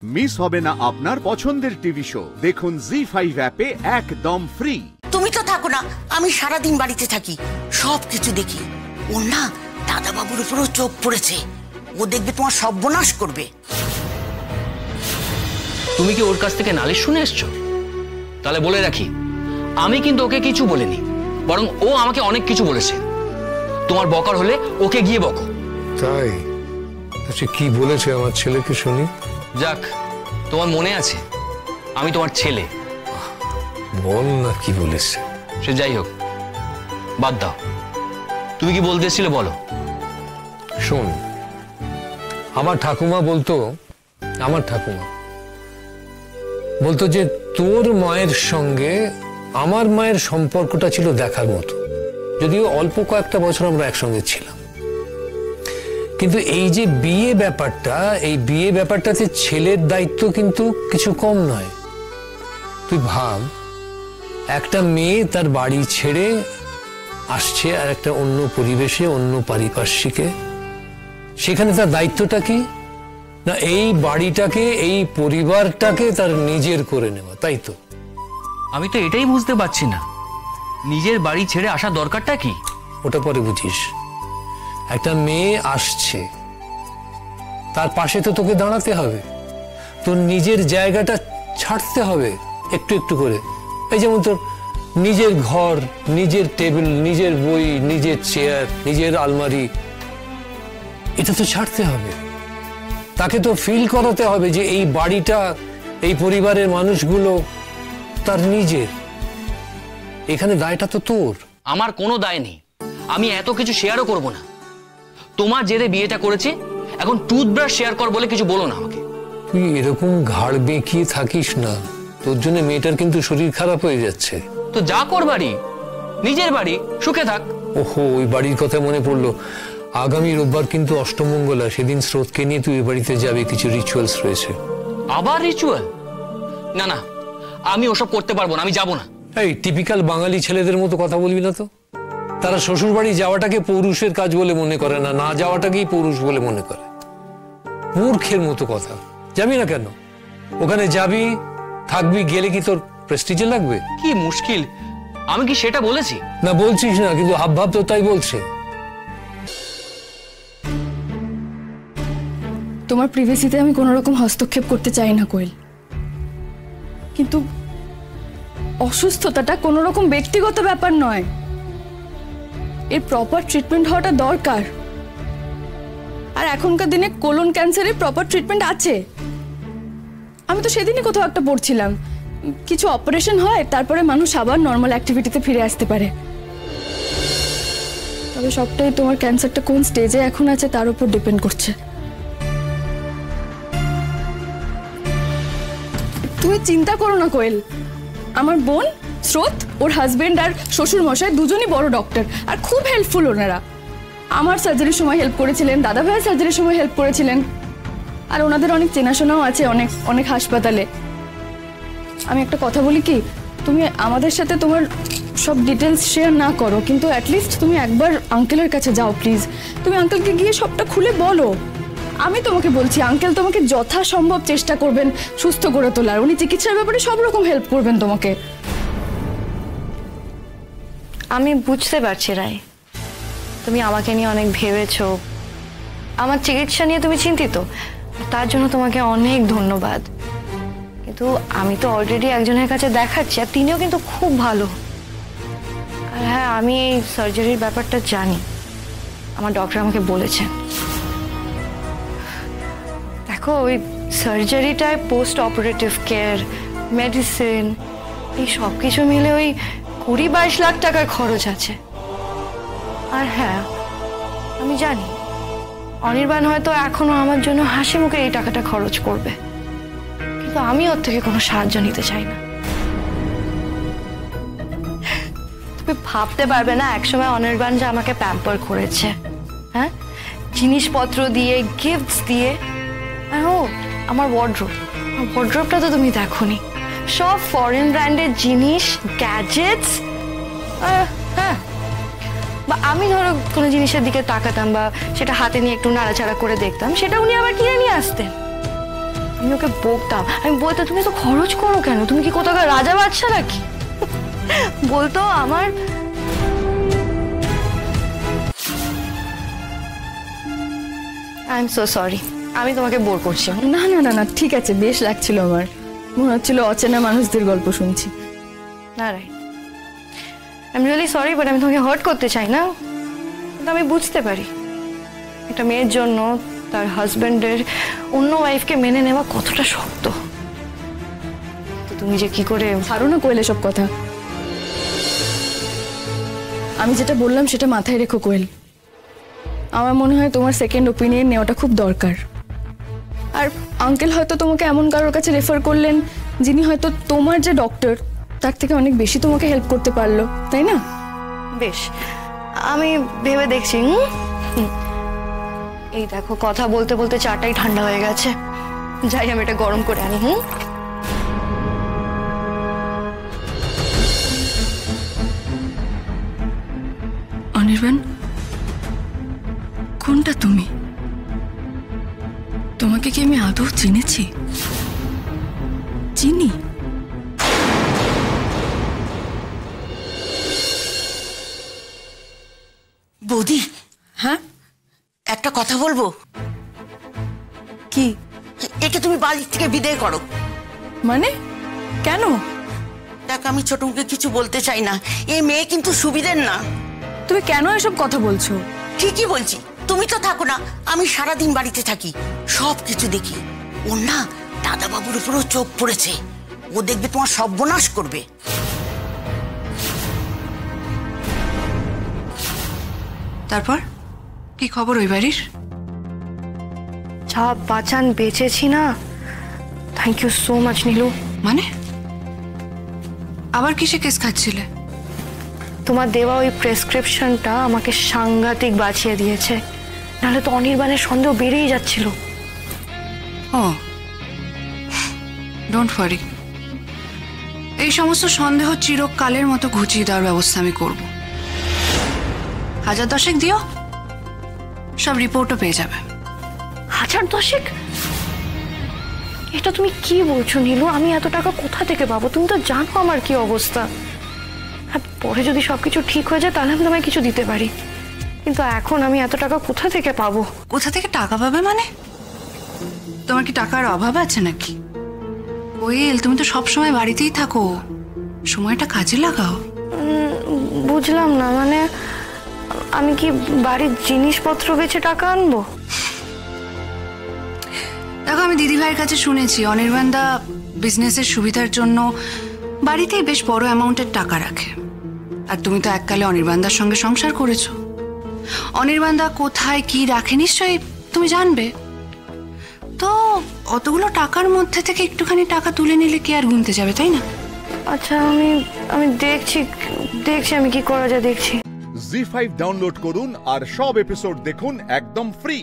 Miss হবে না আপনার পছন্দের টিভি শো। দেখুন জি5 অ্যাপে একদম ফ্রি। তুমি তো থাকো না, আমি সারাদিন বাড়িতে থাকি, সবকিছু দেখি। ওর না দাদা বাবুর উপরও চোখ পড়েছে, ও দেখবে তোমার সর্বনাশ করবে। তুমি কি ওর কাছ থেকে নালিশ শুনে এসছো? তাহলে বলে রাখি, আমি কিন্তু ওকে কিছু বলিনি, বরং ও আমাকে অনেক কিছু বলেছে। তোমার বকার হলে ওকে গিয়ে বকো। তাই? আচ্ছা, কি বলেছে আমার ছেলেকে শুনি। যাক, তোমার মনে আছে আমি তোমার ছেলে। বল না কি বলেছে। সে যাই হোক, বাদ দাও। তুমি কি বলতে এসেছিলে বলো। শোন, আমার ঠাকুমা বলতো যে তোর মায়ের সঙ্গে আমার মায়ের সম্পর্কটা ছিল দেখার মতো, যদিও অল্প কয়েকটা বছর আমরা একসঙ্গে ছিলাম। কিন্তু এই যে এই বিয়ে ব্যাপারটাতে ছেলের দায়িত্ব কিন্তু কিছু কম নয়। তুই ভাব, একটা মেয়ে তার বাড়ি ছেড়ে আসছে আর একটা অন্য পরিবেশে, অন্য পারিপার্শ্বিকে, সেখানে তার দায়িত্বটা কি না এই বাড়িটাকে, এই পরিবারটাকে তার নিজের করে নেওয়া, তাই তো? আমি তো এটাই বুঝতে পারছি না, নিজের বাড়ি ছেড়ে আসা দরকারটা কি? ওটা পরে বুঝিস। একটা মেয়ে আসছে, তার পাশে তো তোকে দাঁড়াতে হবে, তোর নিজের জায়গাটা ছাড়তে হবে একটু একটু করে। এই যেমন তোর নিজের ঘর, নিজের টেবিল, নিজের বই, নিজের চেয়ার, নিজের আলমারি, এটা তো ছাড়তে হবে। তাকে তো ফিল করাতে হবে যে এই বাড়িটা, এই পরিবারের মানুষগুলো তার নিজের। এখানে দায়টা তো তোর। আমার কোনো দায় নেই, আমি এত কিছু শেয়ারও করব না। তোমার জেরে বিয়েটা করেছে, এখন টুথব্রাশ শেয়ার কর বলে কিছু বলো না আমাকে। তুই এরকম ঘাড় বেঁকিয়ে থাকিস না, তোর জন্য মেয়েটার কিন্তু শরীর খারাপ হয়ে যাচ্ছে। তো যা কর বাড়ি, নিজের বাড়ি, সুখে থাক। ওহো, ওই বাড়ির কথা মনে পড়লো। আগামী রোববার কিন্তু অষ্টমঙ্গলা, সেদিন স্রোতকে নিয়ে তুই বাড়িতে যাবি, কিছু রিচুয়ালস রয়েছে। আবার রিচুয়াল? না না, আমি ওসব করতে পারবো না, আমি যাব না। এই টিপিক্যাল বাঙালি ছেলেদের মতো কথা বলবি না তো। তারা শ্বশুর বাড়ি যাওয়াটাকে পৌরুষের কাজ বলে মনে করে না, না যাওয়াটাকেই পৌরুষ বলে মনে করে। মূর্খের মতো কথা। যাবি না কেন? ওখানে যাবি, থাকবি, গেলে কি তোর প্রেস্টিজে লাগবে? কি মুশকিল, আমি কি সেটা বলেছি? না বলছিস না, কিন্তু হাবভাব তো তাই বলছে। তোমার প্রিভেসিতে আমি কোনো রকম হস্তক্ষেপ করতে চাই না কোয়েল, কিন্তু অসুস্থতাটা কোনো রকম ব্যক্তিগত ব্যাপার নয়, এর প্রপার ট্রিটমেন্ট হওয়াটা দরকার। আর এখনকার দিনে কোলন ক্যান্সারের প্রপার ট্রিটমেন্ট আছে। আমি তো সেদিনই কোথাও একটা পড়ছিলাম, কিছু অপারেশন হয়, তারপরে মানুষ আবার নর্মাল অ্যাক্টিভিটিতে ফিরে আসতে পারে। তবে সবটাই তোমার ক্যান্সারটা কোন স্টেজে এখন আছে তার উপর ডিপেন্ড করছে। তুমি চিন্তা করো না কোয়েল, আমার বোন স্রোত, ওর হাজবেন্ড আর শ্বশুর মশাই দুজনই বড় ডক্টর আর খুব হেল্পফুল। ওনারা আমার সার্জারির সময় হেল্প করেছিলেন, দাদা ভাইয়ের সার্জারির সময় হেল্প করেছিলেন, আর ওনাদের অনেক চেনাশোনাও আছে অনেক অনেক হাসপাতালে। আমি একটা কথা বলি কি, তুমি আমাদের সাথে তোমার সব ডিটেলস শেয়ার না করো, কিন্তু অ্যাটলিস্ট তুমি একবার আঙ্কেলের কাছে যাও প্লিজ। তুমি আঙ্কেলকে গিয়ে সবটা খুলে বলো। আমি তোমাকে বলছি, আঙ্কেল তোমাকে যথাসম্ভব চেষ্টা করবেন সুস্থ করে তোলার, উনি চিকিৎসার ব্যাপারে সব রকম হেল্প করবেন তোমাকে। আমি বুঝতে পারছি রায়, তুমি আমাকে নিয়ে অনেক ভেবেছো, আমার চিকিৎসা নিয়ে তুমি চিন্তিত, তার জন্য তোমাকে অনেক ধন্যবাদ। কিন্তু আমি তো অলরেডি একজনের কাছে দেখাচ্ছি, আর তিনিও কিন্তু খুব ভালো। আর হ্যাঁ, আমি এই সার্জারির ব্যাপারটা জানি, আমার ডক্টর আমাকে বলেছেন। দেখো, ওই সার্জারিটায় পোস্ট অপারেটিভ কেয়ার, মেডিসিন, এই সব কিছু মিলে ওই 20-22 লাখ টাকার খরচ আছে। আর হ্যাঁ, আমি জানি অনির্বাণ হয়তো এখনো আমার জন্য হাসি মুখে এই টাকাটা খরচ করবে, কিন্তু আমি ওর থেকে কোনো সাহায্য নিতে চাই না। তুমি ভাবতে পারবে না একসময় অনির্বাণ যে আমাকে প্যাম্পার করেছে, হ্যাঁ, জিনিসপত্র দিয়ে, গিফটস দিয়ে। আর ও আমার ওয়ার্ড্রোবটা তো তুমি দেখোনি, সব ফরেন ব্র্যান্ডের জিনিস, গ্যাজেটস। হ্যাঁ, বা আমি ধরো কোনো জিনিসের দিকে তাকাতাম বা সেটা হাতে নিয়ে একটু নাড়াচাড়া করে দেখতাম, সেটা উনি আবার কিনে নিয়ে আসতেন। আমি ওকে বকতাম, আমি বলতাম তুমি তো খরচ করো কেন, তুমি কি কোথাকার রাজা বাদশা নাকি? বলতো আমার আই এম সো সরি, আমি তোমাকে বোর করছি। না না না না, ঠিক আছে, বেশ লাগছিল আমার, মনে হচ্ছিল অচেনা মানুষদের গল্প শুনছি। না right, I am really sorry, but আমি তোমাকে হার্ট করতে চাই না। কিন্তু আমি বুঝতে পারি একটা মেয়ের জন্য তার হাজবেন্ডের অন্য ওয়াইফকে মেনে নেওয়া কতটা শক্ত। তো তুমি যে কি করে ছাড়ো না কোয়েল এসব কথা। আমি যেটা বললাম সেটা মাথায় রেখো কোয়েল। আমার মনে হয় তোমার সেকেন্ড ওপিনিয়ন নেওয়াটা খুব দরকার। আর আঙ্কেল হয়তো তোমাকে এমন কারোর কাছে রেফার করলেন যিনি হয়তো তোমার যে ডক্টর তার থেকে অনেক বেশি তোমাকে হেল্প করতে পারলো, তাই না? বেশ, আমি ভেবে দেখছি। এই দেখো, কথা বলতে বলতে চাটাই ঠান্ডা হয়ে গেছে, যাই আমি এটা গরম করে আনি। অনির্বাণ, কোনটা তুমি? তোমাকে কি আমি আদৌ চিনেছি? চিনি? বৌদি, হ্যাঁ, একটা কথা বলবো। কি? একে তুমি বাড়ি থেকে বিদায় করো। মানে কেন? দেখ, আমি ছোটকে কিছু বলতে চাই না, এই মেয়ে কিন্তু সুবিধের না। তুমি কেন এসব কথা বলছো? ঠিকই বলছি, তুমি তো থাকো না, আমি সারাদিন বাড়িতে থাকি, সব কিছু দেখি। ওর না দাদা বাবুর উপরও চোখ পড়েছে, ও দেখবে তোমার সর্বনাশ করবে। তারপর কি খবর ওই বাড়ির? যা বাঁচান বেঁচেছি না, thank you so much Nilu. মানে আবার কিসে কেস খাচ্ছিলে? তোমার দেওয়া ওই প্রেসক্রিপশনটা আমাকে সাংঘাতিক বাঁচিয়ে দিয়েছে, নাহলে তো অনির্বাণের সন্দেহ বেড়েই যাচ্ছিল। ও ডোন্ট ওয়ারি, এই সমস্ত সন্দেহ চিরকালের মতো ঘুচিয়ে দেওয়ার ব্যবস্থা আমি করব। 1000 দিও, সব রিপোর্টও পেয়ে যাবে। 1000? এটা তুমি কি বলছো নীলু? আমি এত টাকা কোথা থেকে পাবো? তুমি তো জানো আমার কি অবস্থা। আর পরে যদি সবকিছু ঠিক হয়ে যায় তাহলে আমি তোমায় কিছু দিতে পারি, কিন্তু এখন আমি এত টাকা কোথা থেকে পাবো? কোথা থেকে টাকা পাবে মানে? তোমার কি টাকার অভাব আছে নাকি? কোয়েল, তুমি তো সবসময় বাড়িতেই থাকো, সময়টা কাজে লাগাও। বুঝলাম না, মানে আমি কি বাড়ির জিনিসপত্র বেচে টাকা আনবো? দেখো, আমি দিদিভাইয়ের কাছে শুনেছি অনির্বাণদা বিজনেসের সুবিধার জন্য বাড়িতেই বেশ বড় অ্যামাউন্টের টাকা রাখে। আর তুমি তো এককালে অনির্বাণদার সঙ্গে সংসার করেছো, অনির্বাণদা কোথায় কি রাখে নিশ্চয়ই তুমি জানবে। তো অতগুলো টাকার মধ্যে থেকে একটুখানি টাকা তুলে নিলে কি আর গুনতে যাবে, তাই না? আচ্ছা, আমি দেখছি আমি কি করা যায় দেখছি। জি5 ডাউনলোড করুন আর সব এপিসোড দেখুন একদম ফ্রি।